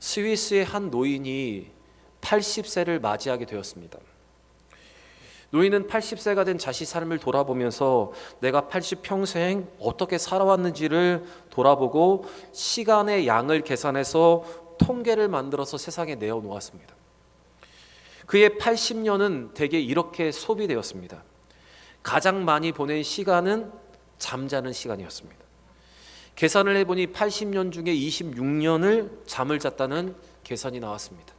스위스의 한 노인이 80세를 맞이하게 되었습니다. 노인은 80세가 된 자신의 삶을 돌아보면서 내가 80평생 어떻게 살아왔는지를 돌아보고 시간의 양을 계산해서 통계를 만들어서 세상에 내어놓았습니다. 그의 80년은 대개 이렇게 소비되었습니다. 가장 많이 보낸 시간은 잠자는 시간이었습니다. 계산을 해보니 80년 중에 26년을 잠을 잤다는 계산이 나왔습니다.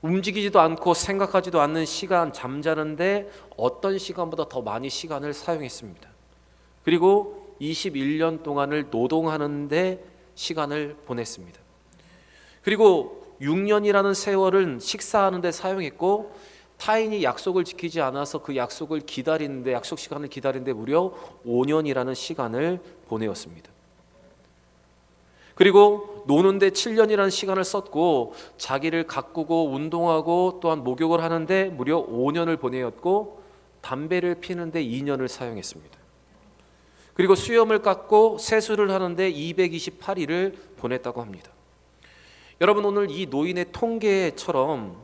움직이지도 않고 생각하지도 않는 시간, 잠자는데 어떤 시간보다 더 많이 시간을 사용했습니다. 그리고 21년 동안을 노동하는데 시간을 보냈습니다. 그리고 6년이라는 세월은 식사하는 데 사용했고, 타인이 약속을 지키지 않아서 그 약속을 기다리는데, 약속 시간을 기다리는데 무려 5년이라는 시간을 보내었습니다. 그리고 노는데 7년이라는 시간을 썼고, 자기를 가꾸고 운동하고 또한 목욕을 하는데 무려 5년을 보내었고, 담배를 피는데 2년을 사용했습니다. 그리고 수염을 깎고 세수를 하는데 228일을 보냈다고 합니다. 여러분, 오늘 이 노인의 통계처럼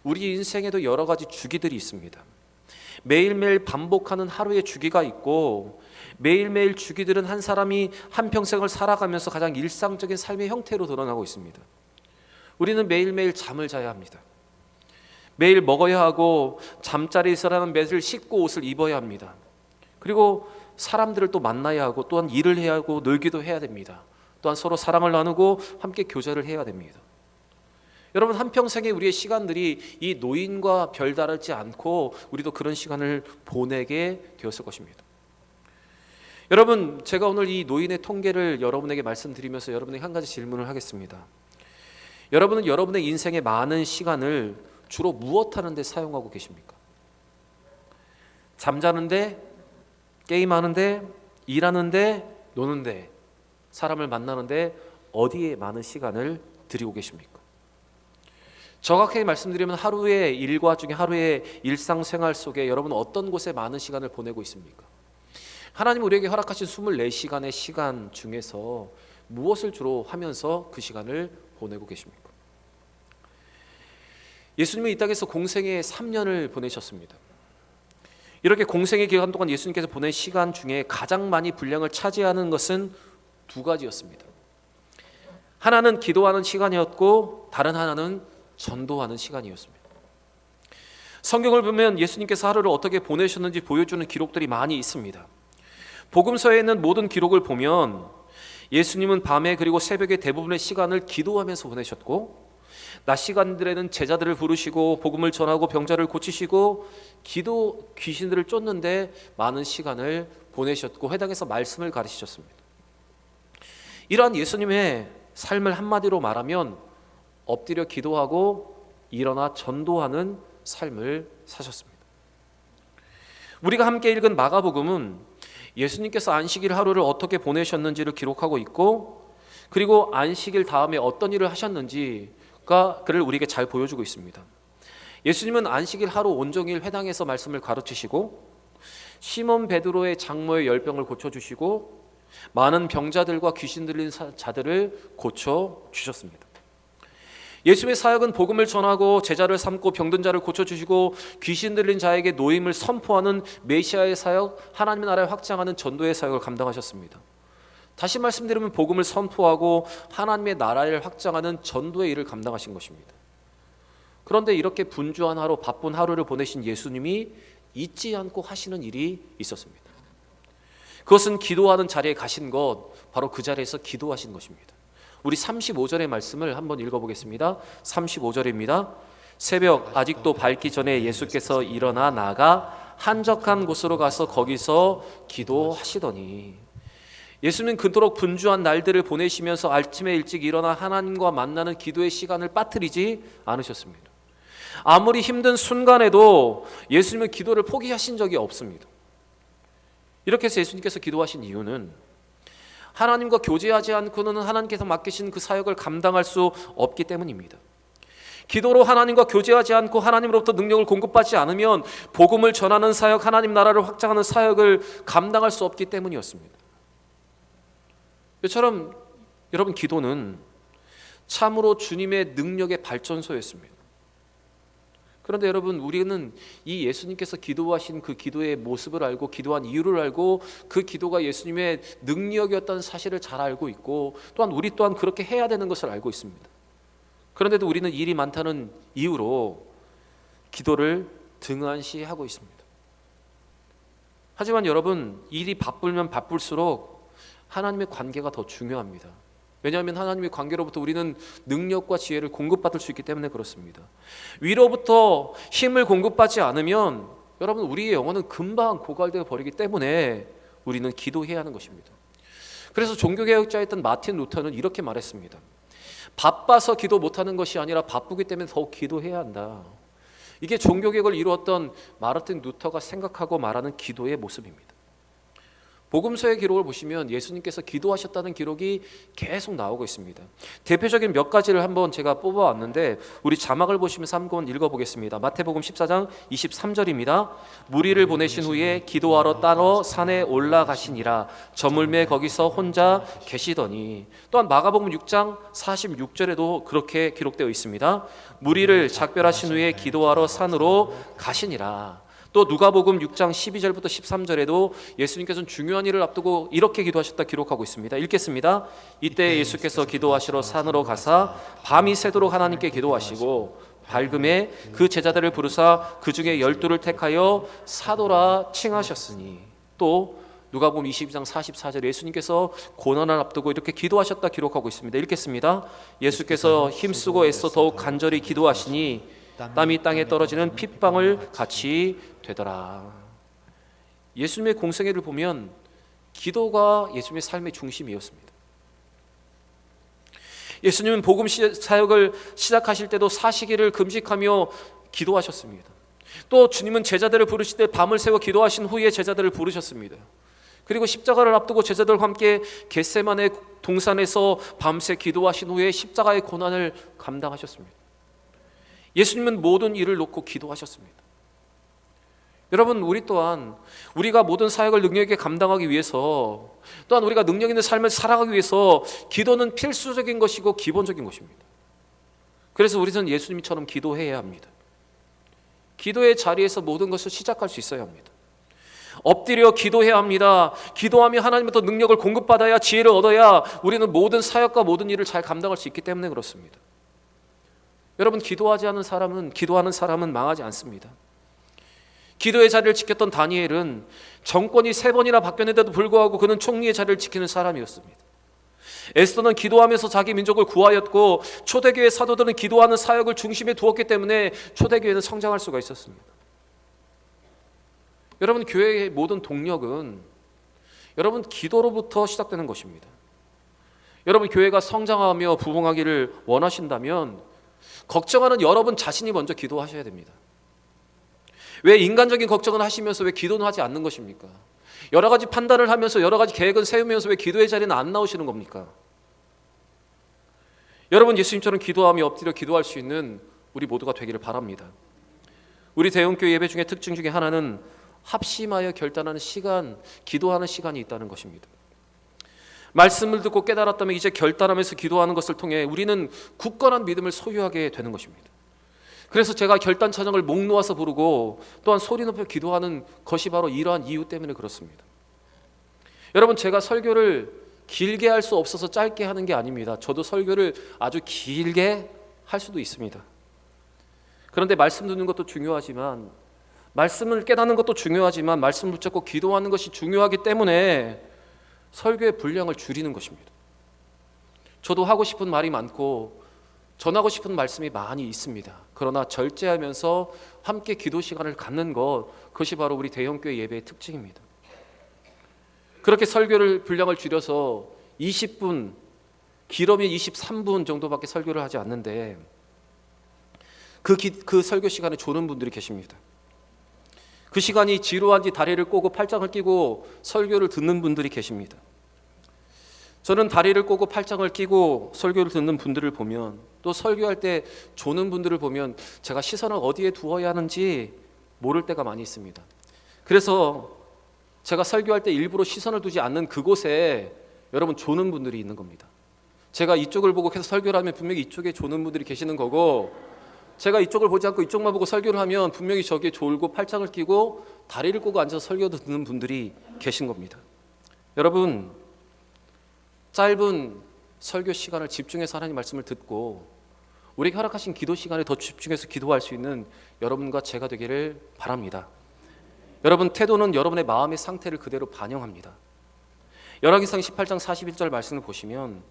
우리 인생에도 여러 가지 주기들이 있습니다. 매일매일 반복하는 하루의 주기가 있고, 매일매일 주기들은 한 사람이 한평생을 살아가면서 가장 일상적인 삶의 형태로 드러나고 있습니다. 우리는 매일매일 잠을 자야 합니다. 매일 먹어야 하고, 잠자리에 있으라는 매일 씻고 옷을 입어야 합니다. 그리고 사람들을 또 만나야 하고, 또한 일을 해야 하고, 놀기도 해야 됩니다. 또한 서로 사랑을 나누고 함께 교제를 해야 됩니다. 여러분, 한평생의 우리의 시간들이 이 노인과 별다르지 않고 우리도 그런 시간을 보내게 되었을 것입니다. 여러분, 제가 오늘 이 노인의 통계를 여러분에게 말씀드리면서 여러분에게 한 가지 질문을 하겠습니다. 여러분은 여러분의 인생의 많은 시간을 주로 무엇 하는데 사용하고 계십니까? 잠자는데, 게임하는데, 일하는데, 노는데, 사람을 만나는데 어디에 많은 시간을 들이고 계십니까? 정확하게 말씀드리면 하루의 일과 중에 하루의 일상생활 속에 여러분은 어떤 곳에 많은 시간을 보내고 있습니까? 하나님 우리에게 허락하신 24시간의 시간 중에서 무엇을 주로 하면서 그 시간을 보내고 계십니까? 예수님은 이 땅에서 공생의 3년을 보내셨습니다. 이렇게 공생의 기간 동안 예수님께서 보낸 시간 중에 가장 많이 분량을 차지하는 것은 두 가지였습니다. 하나는 기도하는 시간이었고, 다른 하나는 전도하는 시간이었습니다. 성경을 보면 예수님께서 하루를 어떻게 보내셨는지 보여주는 기록들이 많이 있습니다. 복음서에 있는 모든 기록을 보면 예수님은 밤에 그리고 새벽에 대부분의 시간을 기도하면서 보내셨고, 낮 시간들에는 제자들을 부르시고 복음을 전하고 병자를 고치시고 귀신들을 쫓는데 많은 시간을 보내셨고, 회당에서 말씀을 가르치셨습니다. 이러한 예수님의 삶을 한마디로 말하면 엎드려 기도하고 일어나 전도하는 삶을 사셨습니다. 우리가 함께 읽은 마가복음은 예수님께서 안식일 하루를 어떻게 보내셨는지를 기록하고 있고, 그리고 안식일 다음에 어떤 일을 하셨는지가 그를 우리에게 잘 보여주고 있습니다. 예수님은 안식일 하루 온종일 회당에서 말씀을 가르치시고, 시몬 베드로의 장모의 열병을 고쳐주시고, 많은 병자들과 귀신 들린 자들을 고쳐주셨습니다. 예수님의 사역은 복음을 전하고 제자를 삼고 병든 자를 고쳐주시고 귀신 들린 자에게 노임을 선포하는 메시아의 사역, 하나님의 나라를 확장하는 전도의 사역을 감당하셨습니다. 다시 말씀드리면 복음을 선포하고 하나님의 나라를 확장하는 전도의 일을 감당하신 것입니다. 그런데 이렇게 분주한 하루, 바쁜 하루를 보내신 예수님이 잊지 않고 하시는 일이 있었습니다. 그것은 기도하는 자리에 가신 것, 바로 그 자리에서 기도하신 것입니다. 우리 35절의 말씀을 한번 읽어보겠습니다. 35절입니다. 새벽 아직도 밝기 전에 예수께서 일어나 나가 한적한 곳으로 가서 거기서 기도하시더니, 예수님은 그토록 분주한 날들을 보내시면서 아침에 일찍 일어나 하나님과 만나는 기도의 시간을 빠뜨리지 않으셨습니다. 아무리 힘든 순간에도 예수님은 기도를 포기하신 적이 없습니다. 이렇게 해서 예수님께서 기도하신 이유는 하나님과 교제하지 않고는 하나님께서 맡기신 그 사역을 감당할 수 없기 때문입니다. 기도로 하나님과 교제하지 않고 하나님으로부터 능력을 공급받지 않으면 복음을 전하는 사역, 하나님 나라를 확장하는 사역을 감당할 수 없기 때문이었습니다. 이처럼 여러분, 기도는 참으로 주님의 능력의 발전소였습니다. 그런데 여러분, 우리는 이 예수님께서 기도하신 그 기도의 모습을 알고 기도한 이유를 알고 그 기도가 예수님의 능력이었다는 사실을 잘 알고 있고, 또한 우리 또한 그렇게 해야 되는 것을 알고 있습니다. 그런데도 우리는 일이 많다는 이유로 기도를 등한시하고 있습니다. 하지만 여러분, 일이 바쁘면 바쁠수록 하나님의 관계가 더 중요합니다. 왜냐하면 하나님의 관계로부터 우리는 능력과 지혜를 공급받을 수 있기 때문에 그렇습니다. 위로부터 힘을 공급받지 않으면 여러분, 우리의 영혼은 금방 고갈되어 버리기 때문에 우리는 기도해야 하는 것입니다. 그래서 종교개혁자였던 마틴 루터는 이렇게 말했습니다. 바빠서 기도 못하는 것이 아니라 바쁘기 때문에 더욱 기도해야 한다. 이게 종교개혁을 이루었던 마르틴 루터가 생각하고 말하는 기도의 모습입니다. 복음서의 기록을 보시면 예수님께서 기도하셨다는 기록이 계속 나오고 있습니다. 대표적인 몇 가지를 한번 제가 뽑아왔는데 우리 자막을 보시면서 한번 읽어보겠습니다. 마태복음 14장 23절입니다. 무리를 보내신 후에 기도하러 따로 산에 올라가시니라. 저물매 거기서 혼자 계시더니. 또한 마가복음 6장 46절에도 그렇게 기록되어 있습니다. 무리를 작별하신 후에 기도하러 산으로 가시니라. 또 누가복음 6장 12절부터 13절에도 예수님께서는 중요한 일을 앞두고 이렇게 기도하셨다 기록하고 있습니다. 읽겠습니다. 이때 예수께서 기도하시러 산으로 가사 밤이 새도록 하나님께 기도하시고 밝음에 그 제자들을 부르사 그 중에 12를 택하여 사도라 칭하셨으니. 또 누가복음 22장 44절에 예수님께서 고난을 앞두고 이렇게 기도하셨다 기록하고 있습니다. 읽겠습니다. 예수께서 힘쓰고 애써 더욱 간절히 기도하시니 땀이 땅에 떨어지는 핏방울 같이 되더라. 예수님의 공생애를 보면 기도가 예수님의 삶의 중심이었습니다. 예수님은 복음 사역을 시작하실 때도 40일을 금식하며 기도하셨습니다. 또 주님은 제자들을 부르실 때 밤을 새워 기도하신 후에 제자들을 부르셨습니다. 그리고 십자가를 앞두고 제자들과 함께 겟세마네 동산에서 밤새 기도하신 후에 십자가의 고난을 감당하셨습니다. 예수님은 모든 일을 놓고 기도하셨습니다. 여러분, 우리 또한 우리가 모든 사역을 능력 있게 감당하기 위해서, 또한 우리가 능력 있는 삶을 살아가기 위해서 기도는 필수적인 것이고 기본적인 것입니다. 그래서 우리는 예수님처럼 기도해야 합니다. 기도의 자리에서 모든 것을 시작할 수 있어야 합니다. 엎드려 기도해야 합니다. 기도하며 하나님부터 능력을 공급받아야, 지혜를 얻어야 우리는 모든 사역과 모든 일을 잘 감당할 수 있기 때문에 그렇습니다. 여러분, 기도하는 사람은 망하지 않습니다. 기도의 자리를 지켰던 다니엘은 정권이 3번이나 바뀌었는데도 불구하고 그는 총리의 자리를 지키는 사람이었습니다. 에스더는 기도하면서 자기 민족을 구하였고, 초대교회 사도들은 기도하는 사역을 중심에 두었기 때문에 초대교회는 성장할 수가 있었습니다. 여러분, 교회의 모든 동력은 여러분 기도로부터 시작되는 것입니다. 여러분, 교회가 성장하며 부흥하기를 원하신다면 걱정하는 여러분 자신이 먼저 기도하셔야 됩니다. 왜 인간적인 걱정은 하시면서 왜 기도는 하지 않는 것입니까? 여러 가지 판단을 하면서 여러 가지 계획은 세우면서 왜 기도의 자리는 안 나오시는 겁니까? 여러분, 예수님처럼 기도하며 엎드려 기도할 수 있는 우리 모두가 되기를 바랍니다. 우리 대형교회 예배 중에 특징 중에 하나는 합심하여 결단하는 시간, 기도하는 시간이 있다는 것입니다. 말씀을 듣고 깨달았다면 이제 결단하면서 기도하는 것을 통해 우리는 굳건한 믿음을 소유하게 되는 것입니다. 그래서 제가 결단 찬양을 목 놓아서 부르고 또한 소리 높여 기도하는 것이 바로 이러한 이유 때문에 그렇습니다. 여러분, 제가 설교를 길게 할 수 없어서 짧게 하는 게 아닙니다. 저도 설교를 아주 길게 할 수도 있습니다. 그런데 말씀 듣는 것도 중요하지만, 말씀을 깨닫는 것도 중요하지만, 말씀을 붙잡고 기도하는 것이 중요하기 때문에 설교의 분량을 줄이는 것입니다. 저도 하고 싶은 말이 많고 전하고 싶은 말씀이 많이 있습니다. 그러나 절제하면서 함께 기도 시간을 갖는 것, 그것이 바로 우리 대형교회 예배의 특징입니다. 그렇게 설교를 분량을 줄여서 20분, 길어면 23분 정도밖에 설교를 하지 않는데 그 설교 시간에 조는 분들이 계십니다. 그 시간이 지루한지 다리를 꼬고 팔짱을 끼고 설교를 듣는 분들이 계십니다. 저는 다리를 꼬고 팔짱을 끼고 설교를 듣는 분들을 보면, 또 설교할 때 조는 분들을 보면 제가 시선을 어디에 두어야 하는지 모를 때가 많이 있습니다. 그래서 제가 설교할 때 일부러 시선을 두지 않는 그곳에 여러분 조는 분들이 있는 겁니다. 제가 이쪽을 보고 계속 설교를 하면 분명히 이쪽에 조는 분들이 계시는 거고, 제가 이쪽을 보지 않고 이쪽만 보고 설교를 하면 분명히 저기에 졸고 팔짱을 끼고 다리를 꼬고 앉아서 설교 듣는 분들이 계신 겁니다. 여러분, 짧은 설교 시간을 집중해서 하나님 말씀을 듣고 우리에게 허락하신 기도 시간에 더 집중해서 기도할 수 있는 여러분과 제가 되기를 바랍니다. 여러분, 태도는 여러분의 마음의 상태를 그대로 반영합니다. 열왕기상 18장 41절 말씀을 보시면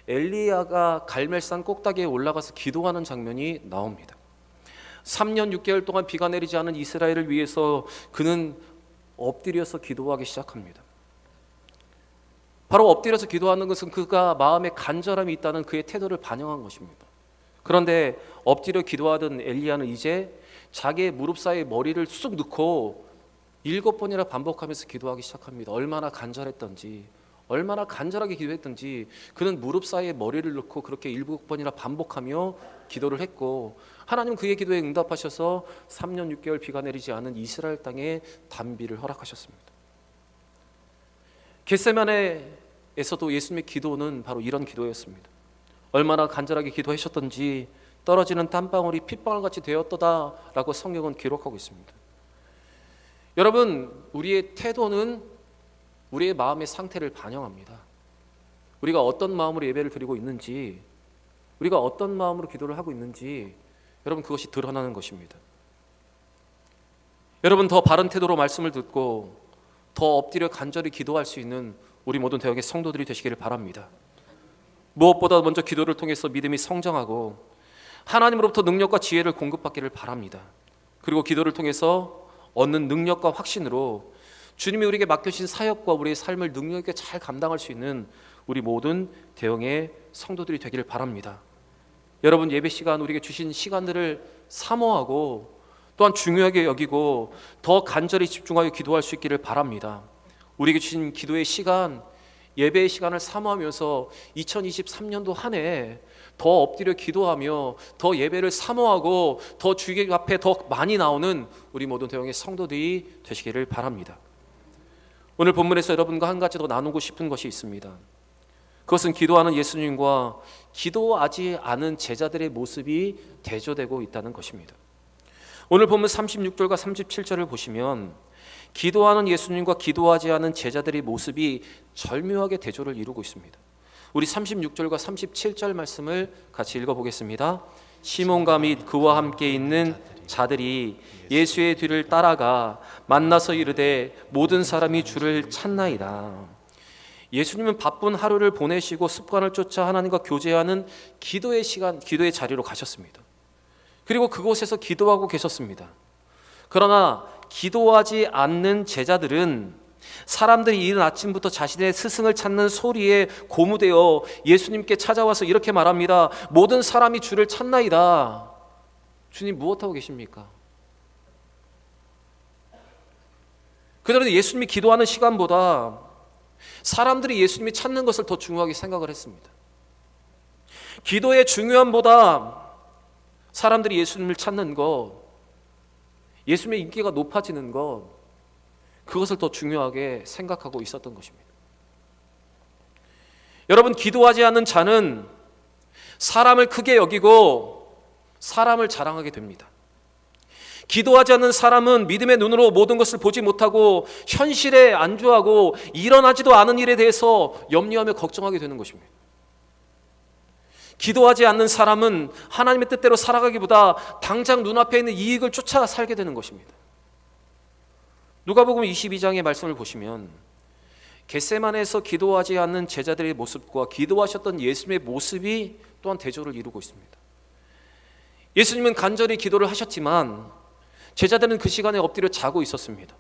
엘리야가 갈멜산 꼭대기에 올라가서 기도하는 장면이 나옵니다. 3년 6개월 동안 비가 내리지 않은 이스라엘을 위해서 그는 엎드려서 기도하기 시작합니다. 바로 엎드려서 기도하는 것은 그가 마음에 간절함이 있다는 그의 태도를 반영한 것입니다. 그런데 엎드려 기도하던 엘리야는 이제 자기의 무릎 사이에 머리를 쑥 넣고 7번이나 반복하면서 기도하기 시작합니다. 얼마나 간절했던지, 얼마나 간절하게 기도했던지 그는 무릎 사이에 머리를 넣고 그렇게 7번이나 반복하며 기도를 했고, 하나님 그의 기도에 응답하셔서 3년 6개월 비가 내리지 않은 이스라엘 땅에 단비를 허락하셨습니다. 겟세마네에서도 예수님의 기도는 바로 이런 기도였습니다. 얼마나 간절하게 기도하셨던지 떨어지는 땀방울이 핏방울같이 되었도다라고 성경은 기록하고 있습니다. 여러분, 우리의 태도는 우리의 마음의 상태를 반영합니다. 우리가 어떤 마음으로 예배를 드리고 있는지, 우리가 어떤 마음으로 기도를 하고 있는지 여러분, 그것이 드러나는 것입니다. 여러분, 더 바른 태도로 말씀을 듣고 더 엎드려 간절히 기도할 수 있는 우리 모든 대형의 성도들이 되시기를 바랍니다. 무엇보다 먼저 기도를 통해서 믿음이 성장하고 하나님으로부터 능력과 지혜를 공급받기를 바랍니다. 그리고 기도를 통해서 얻는 능력과 확신으로 주님이 우리에게 맡겨주신 사역과 우리의 삶을 능력 있게 잘 감당할 수 있는 우리 모든 대형의 성도들이 되기를 바랍니다. 여러분, 예배 시간, 우리에게 주신 시간들을 사모하고 또한 중요하게 여기고 더 간절히 집중하여 기도할 수 있기를 바랍니다. 우리에게 주신 기도의 시간, 예배의 시간을 사모하면서 2023년도 한 해 더 엎드려 기도하며 더 예배를 사모하고 더 주의 앞에 더 많이 나오는 우리 모든 대형의 성도들이 되시기를 바랍니다. 오늘 본문에서 여러분과 한 가지 더 나누고 싶은 것이 있습니다. 그것은 기도하는 예수님과 기도하지 않은 제자들의 모습이 대조되고 있다는 것입니다. 오늘 본문 36절과 37절을 보시면 기도하는 예수님과 기도하지 않은 제자들의 모습이 절묘하게 대조를 이루고 있습니다. 우리 36절과 37절 말씀을 같이 읽어보겠습니다. 시몬과 및 그와 함께 있는 자들이 예수의 뒤를 따라가 만나서 이르되 모든 사람이 주를 찾나이다. 예수님은 바쁜 하루를 보내시고 습관을 쫓아 하나님과 교제하는 기도의 시간, 기도의 자리로 가셨습니다. 그리고 그곳에서 기도하고 계셨습니다. 그러나 기도하지 않는 제자들은 사람들이 이른 아침부터 자신의 스승을 찾는 소리에 고무되어 예수님께 찾아와서 이렇게 말합니다. 모든 사람이 주를 찾나이다. 주님, 무엇하고 계십니까? 그들은 예수님이 기도하는 시간보다 사람들이 예수님이 찾는 것을 더 중요하게 생각을 했습니다. 기도의 중요함보다 사람들이 예수님을 찾는 것, 예수님의 인기가 높아지는 것, 그것을 더 중요하게 생각하고 있었던 것입니다. 여러분, 기도하지 않는 자는 사람을 크게 여기고 사람을 자랑하게 됩니다. 기도하지 않는 사람은 믿음의 눈으로 모든 것을 보지 못하고 현실에 안주하고 일어나지도 않은 일에 대해서 염려하며 걱정하게 되는 것입니다. 기도하지 않는 사람은 하나님의 뜻대로 살아가기보다 당장 눈앞에 있는 이익을 쫓아 살게 되는 것입니다. 누가복음 22장의 말씀을 보시면 겟세마네에서 기도하지 않는 제자들의 모습과 기도하셨던 예수님의 모습이 또한 대조를 이루고 있습니다. 예수님은 간절히 기도를 하셨지만 제자들은 그 시간에 엎드려 자고 있었습니다.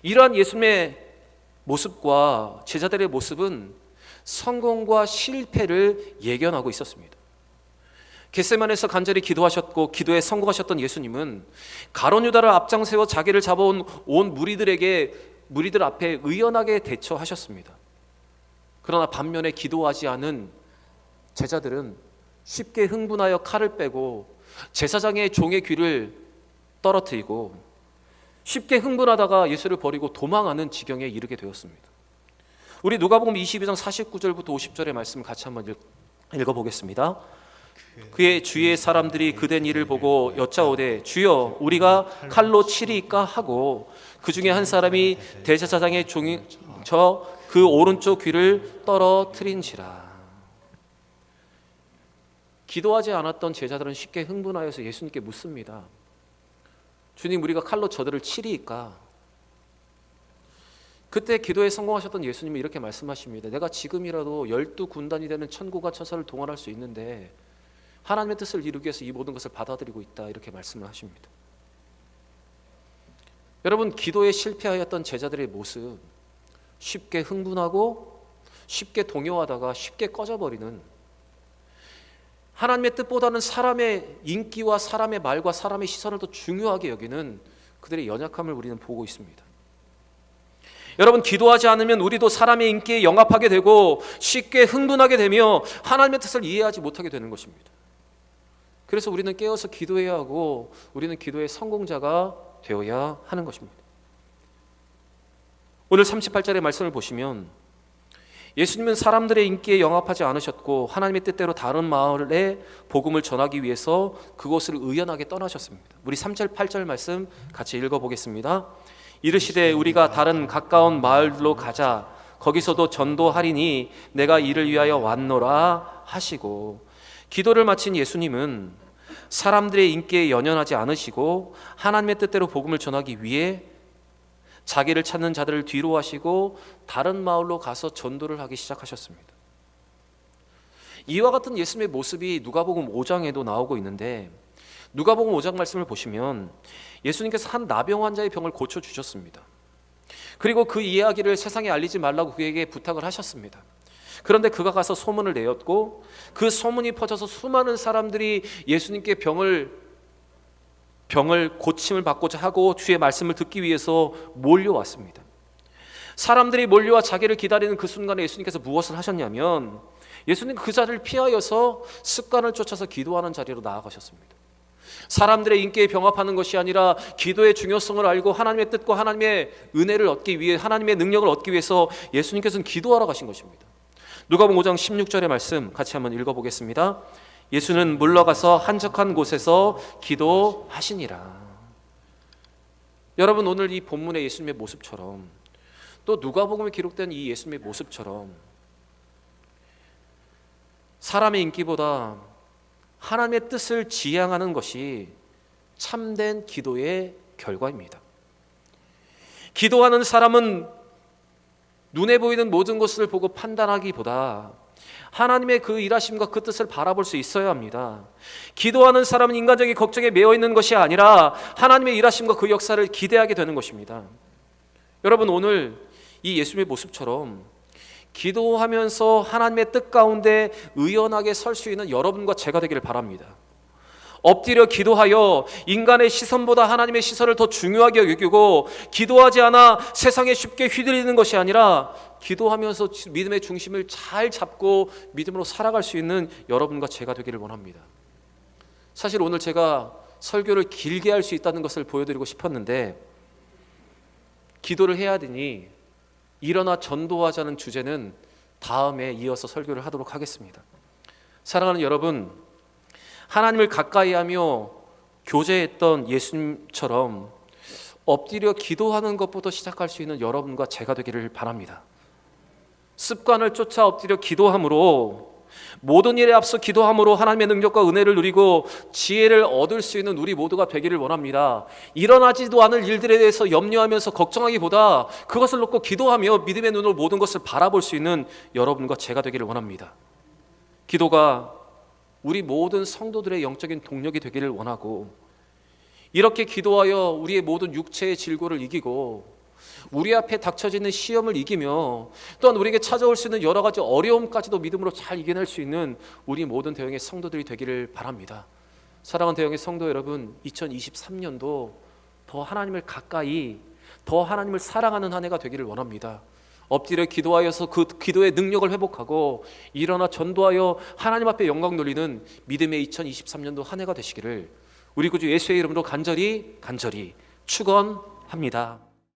이러한 예수님의 모습과 제자들의 모습은 성공과 실패를 예견하고 있었습니다. 겟세마네에서 간절히 기도하셨고 기도에 성공하셨던 예수님은 가룟 유다를 앞장세워 자기를 잡아온 온 무리들 앞에 의연하게 대처하셨습니다. 그러나 반면에 기도하지 않은 제자들은 쉽게 흥분하여 칼을 빼고 제사장의 종의 귀를 떨어뜨리고 쉽게 흥분하다가 예수를 버리고 도망하는 지경에 이르게 되었습니다. 우리 누가복음 22장 49절부터 50절의 말씀을 같이 한번 읽어보겠습니다. 그의 주위의 사람들이 그된 일을 보고 여짜오되 주여 우리가 칼로 치리이까 하고 그 중에 한 사람이 대제사장의 종이 그 오른쪽 귀를 떨어뜨린지라. 기도하지 않았던 제자들은 쉽게 흥분하여서 예수님께 묻습니다. 주님, 우리가 칼로 저들을 치리이까? 그때 기도에 성공하셨던 예수님이 이렇게 말씀하십니다. 내가 지금이라도 12군단이 되는 천군과 천사를 동원할 수 있는데 하나님의 뜻을 이루기 위해서 이 모든 것을 받아들이고 있다, 이렇게 말씀을 하십니다. 여러분, 기도에 실패하였던 제자들의 모습, 쉽게 흥분하고 쉽게 동요하다가 쉽게 꺼져버리는, 하나님의 뜻보다는 사람의 인기와 사람의 말과 사람의 시선을 더 중요하게 여기는 그들의 연약함을 우리는 보고 있습니다. 여러분, 기도하지 않으면 우리도 사람의 인기에 영합하게 되고 쉽게 흥분하게 되며 하나님의 뜻을 이해하지 못하게 되는 것입니다. 그래서 우리는 깨어서 기도해야 하고 우리는 기도의 성공자가 되어야 하는 것입니다. 오늘 38절의 말씀을 보시면 예수님은 사람들의 인기에 영합하지 않으셨고 하나님의 뜻대로 다른 마을에 복음을 전하기 위해서 그곳을 의연하게 떠나셨습니다. 우리 3절 8절 말씀 같이 읽어보겠습니다. 이르시되 우리가 다른 가까운 마을로 가자. 거기서도 전도하리니 내가 이를 위하여 왔노라 하시고. 기도를 마친 예수님은 사람들의 인기에 연연하지 않으시고 하나님의 뜻대로 복음을 전하기 위해 자기를 찾는 자들을 뒤로 하시고 다른 마을로 가서 전도를 하기 시작하셨습니다. 이와 같은 예수님의 모습이 누가복음 5장에도 나오고 있는데, 누가복음 5장 말씀을 보시면 예수님께서 한 나병 환자의 병을 고쳐주셨습니다. 그리고 그 이야기를 세상에 알리지 말라고 그에게 부탁을 하셨습니다. 그런데 그가 가서 소문을 내었고 그 소문이 퍼져서 수많은 사람들이 예수님께 병을 고침을 받고자 하고 주의 말씀을 듣기 위해서 몰려왔습니다. 사람들이 몰려와 자기를 기다리는 그 순간에 예수님께서 무엇을 하셨냐면 예수님 그 자리를 피하여서 습관을 쫓아서 기도하는 자리로 나아가셨습니다. 사람들의 인기에 병합하는 것이 아니라 기도의 중요성을 알고 하나님의 뜻과 하나님의 은혜를 얻기 위해, 하나님의 능력을 얻기 위해서 예수님께서는 기도하러 가신 것입니다. 누가복음 5장 16절의 말씀 같이 한번 읽어보겠습니다. 예수는 물러가서 한적한 곳에서 기도하시니라. 여러분, 오늘 이 본문의 예수님의 모습처럼 또 누가복음에 기록된 이 예수님의 모습처럼 사람의 인기보다 하나님의 뜻을 지향하는 것이 참된 기도의 결과입니다. 기도하는 사람은 눈에 보이는 모든 것을 보고 판단하기보다 하나님의 그 일하심과 그 뜻을 바라볼 수 있어야 합니다. 기도하는 사람은 인간적인 걱정에 매여 있는 것이 아니라 하나님의 일하심과 그 역사를 기대하게 되는 것입니다. 여러분, 오늘 이 예수님의 모습처럼 기도하면서 하나님의 뜻 가운데 의연하게 설 수 있는 여러분과 제가 되기를 바랍니다. 엎드려 기도하여 인간의 시선보다 하나님의 시선을 더 중요하게 여기고 기도하지 않아 세상에 쉽게 휘둘리는 것이 아니라 기도하면서 믿음의 중심을 잘 잡고 믿음으로 살아갈 수 있는 여러분과 제가 되기를 원합니다. 사실 오늘 제가 설교를 길게 할 수 있다는 것을 보여드리고 싶었는데 기도를 해야 되니 일어나 전도하자는 주제는 다음에 이어서 설교를 하도록 하겠습니다. 사랑하는 여러분, 하나님을 가까이하며 교제했던 예수님처럼 엎드려 기도하는 것부터 시작할 수 있는 여러분과 제가 되기를 바랍니다. 습관을 쫓아 엎드려 기도함으로, 모든 일에 앞서 기도함으로 하나님의 능력과 은혜를 누리고 지혜를 얻을 수 있는 우리 모두가 되기를 원합니다. 일어나지도 않을 일들에 대해서 염려하면서 걱정하기보다 그것을 놓고 기도하며 믿음의 눈으로 모든 것을 바라볼 수 있는 여러분과 제가 되기를 원합니다. 기도가 우리 모든 성도들의 영적인 동력이 되기를 원하고, 이렇게 기도하여 우리의 모든 육체의 질고를 이기고 우리 앞에 닥쳐지는 시험을 이기며 또한 우리에게 찾아올 수 있는 여러 가지 어려움까지도 믿음으로 잘 이겨낼 수 있는 우리 모든 대형의 성도들이 되기를 바랍니다. 사랑하는 대형의 성도 여러분, 2023년도 더 하나님을 가까이, 더 하나님을 사랑하는 한 해가 되기를 원합니다. 엎드려 기도하여서 그 기도의 능력을 회복하고 일어나 전도하여 하나님 앞에 영광 돌리는 믿음의 2023년도 한 해가 되시기를 우리 구주 예수의 이름으로 간절히 축원합니다.